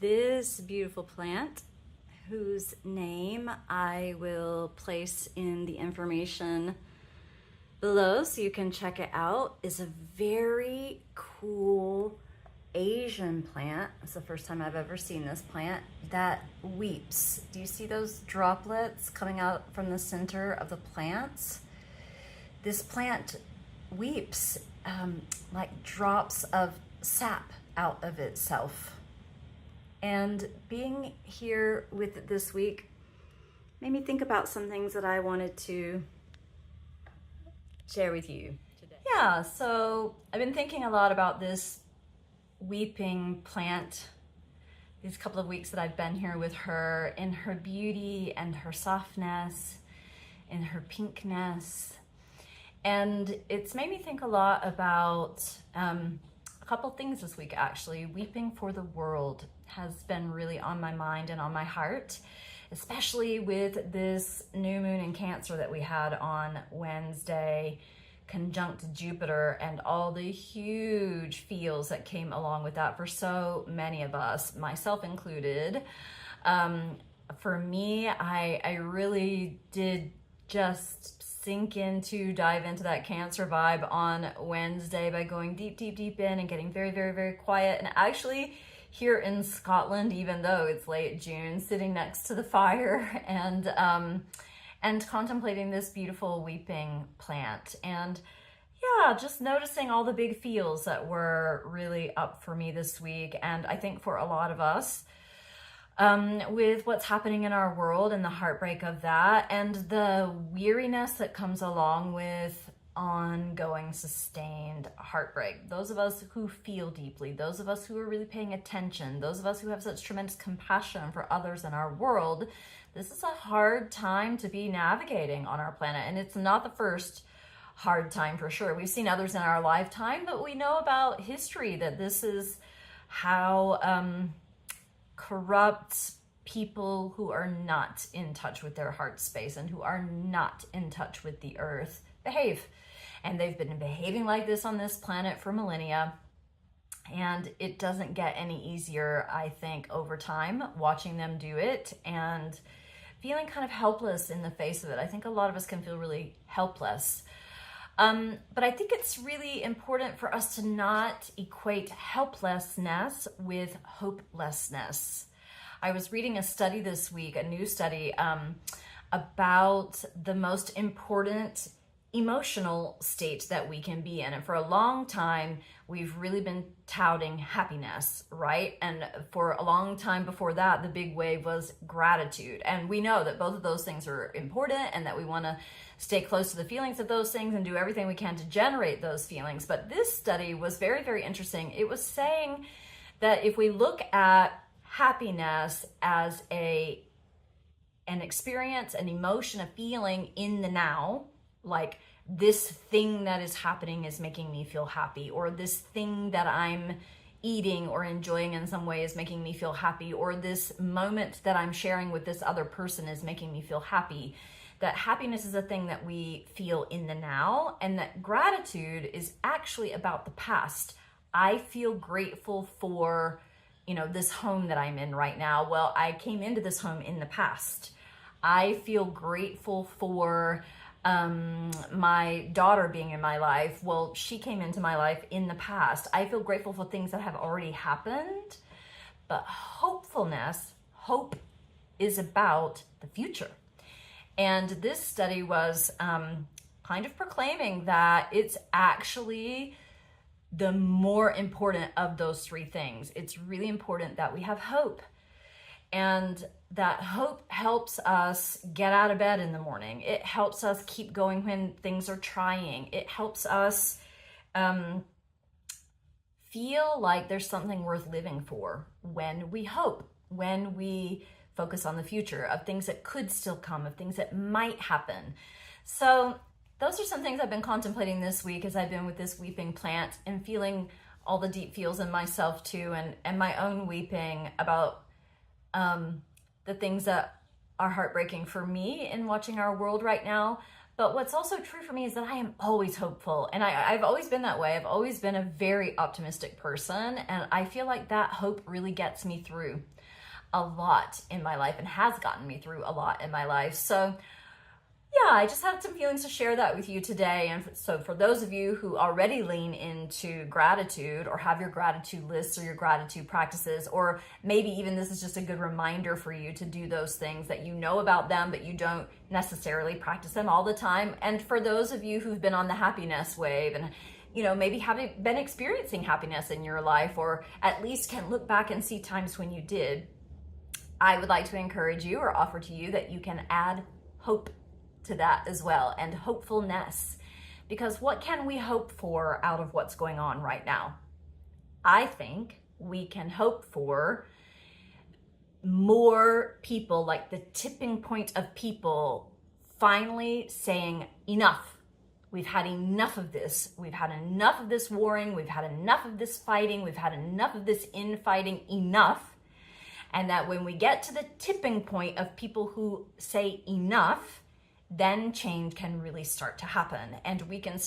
this beautiful plant, whose name I will place in the information below so you can check it out, is a very cool Asian plant. It's the first time I've ever seen this plant that weeps. Do you see those droplets coming out from the center of the plants? This plant weeps like drops of sap out of itself. And being here with it this week made me think about some things that I wanted to share with you today. Yeah, so I've been thinking a lot about this weeping plant these couple of weeks that I've been here with her, in her beauty and her softness, in her pinkness. And it's made me think a lot about a couple things this week, actually. Weeping for the world has been really on my mind and on my heart, especially with this new moon in Cancer that we had on Wednesday, conjunct Jupiter, and all the huge feels that came along with that for so many of us, myself included. For me, I really did just dive into that Cancer vibe on Wednesday by going deep in and getting very, very, very quiet. And actually here in Scotland, even though it's late June, sitting next to the fire and contemplating this beautiful weeping plant. And yeah, just noticing all the big feels that were really up for me this week. And I think for a lot of us, with what's happening in our world and the heartbreak of that, and the weariness that comes along with ongoing sustained heartbreak. Those of us who feel deeply, those of us who are really paying attention, those of us who have such tremendous compassion for others in our world, this is a hard time to be navigating on our planet. And it's not the first hard time, for sure. We've seen others in our lifetime, but we know about history that this is how corrupt people who are not in touch with their heart space and who are not in touch with the earth behave. And they've been behaving like this on this planet for millennia. And it doesn't get any easier, I think, over time, watching them do it and feeling kind of helpless in the face of it. I think a lot of us can feel really helpless. But I think it's really important for us to not equate helplessness with hopelessness. I was reading a study this week, a new study, about the most important emotional state that we can be in. And for a long time, we've really been touting happiness, right? And for a long time before that, the big wave was gratitude. And we know that both of those things are important and that we want to stay close to the feelings of those things and do everything we can to generate those feelings. But this study was very, very interesting. It was saying that if we look at happiness as an experience, an emotion, a feeling in the now, like this thing that is happening is making me feel happy, or this thing that I'm eating or enjoying in some way is making me feel happy, or this moment that I'm sharing with this other person is making me feel happy. That happiness is a thing that we feel in the now, and that gratitude is actually about the past. I feel grateful for, this home that I'm in right now. Well, I came into this home in the past. I feel grateful for my daughter being in my life. Well, she came into my life in the past. I feel grateful for things that have already happened. But hope is about the future. And this study was kind of proclaiming that it's actually the more important of those three things. It's really important that we have hope. And that hope helps us get out of bed in the morning. It helps us keep going when things are trying. It helps us feel like there's something worth living for when we hope, when we focus on the future, of things that could still come, of things that might happen. So those are some things I've been contemplating this week as I've been with this weeping plant and feeling all the deep feels in myself too, and my own weeping about the things that are heartbreaking for me in watching our world right now, But what's also true for me is that I am always hopeful. And I've always been that way. I've always been a very optimistic person. And I feel like that hope really gets me through a lot in my life and has gotten me through a lot in my life. So yeah, I just had some feelings to share that with you today. And so for those of you who already lean into gratitude or have your gratitude lists or your gratitude practices, or maybe even this is just a good reminder for you to do those things that you know about them, but you don't necessarily practice them all the time. And for those of you who've been on the happiness wave and maybe haven't been experiencing happiness in your life, or at least can look back and see times when you did, I would like to encourage you or offer to you that you can add hope to that as well, and hopefulness. Because what can we hope for out of what's going on right now? I think we can hope for more people, like the tipping point of people finally saying enough. We've had enough of this. We've had enough of this warring. We've had enough of this fighting. We've had enough of this infighting. Enough. And that when we get to the tipping point of people who say enough, then change can really start to happen. And we can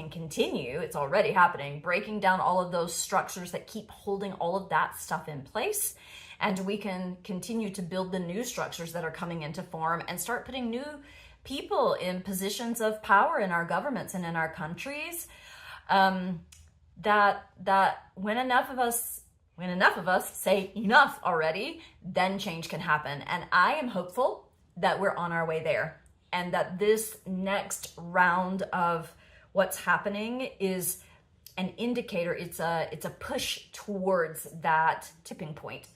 continue, it's already happening, breaking down all of those structures that keep holding all of that stuff in place. And we can continue to build the new structures that are coming into form and start putting new people in positions of power in our governments and in our countries. That when enough of us say enough already, then change can happen. And I am hopeful that we're on our way there, and that this next round of what's happening is an indicator. It's a push towards that tipping point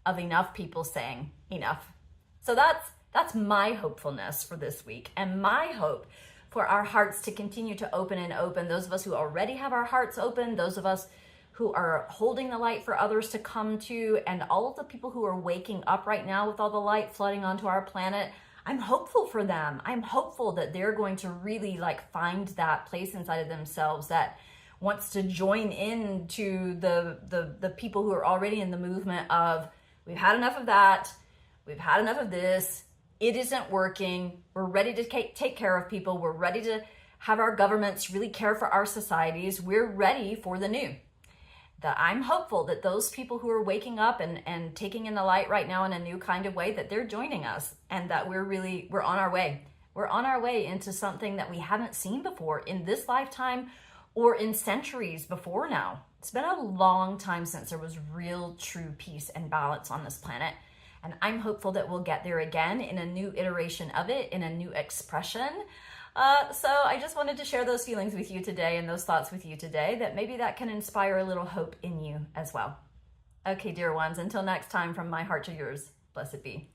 of enough people saying enough. So that's my hopefulness for this week, and my hope for our hearts to continue to open and open. Those of us who already have our hearts open, those of us who are holding the light for others to come to, and all of the people who are waking up right now with all the light flooding onto our planet. I'm hopeful for them. I'm hopeful that they're going to really find that place inside of themselves that wants to join in to the people who are already in the movement of, we've had enough of that. We've had enough of this. It isn't working. We're ready to take care of people. We're ready to have our governments really care for our societies. We're ready for the new. That I'm hopeful that those people who are waking up and taking in the light right now in a new kind of way, that they're joining us, and that we're on our way. We're on our way into something that we haven't seen before in this lifetime or in centuries before now. It's been a long time since there was real, true peace and balance on this planet. And I'm hopeful that we'll get there again in a new iteration of it, in a new expression. So I just wanted to share those feelings with you today and those thoughts with you today, that maybe that can inspire a little hope in you as well. Okay, dear ones, until next time, from my heart to yours, blessed be.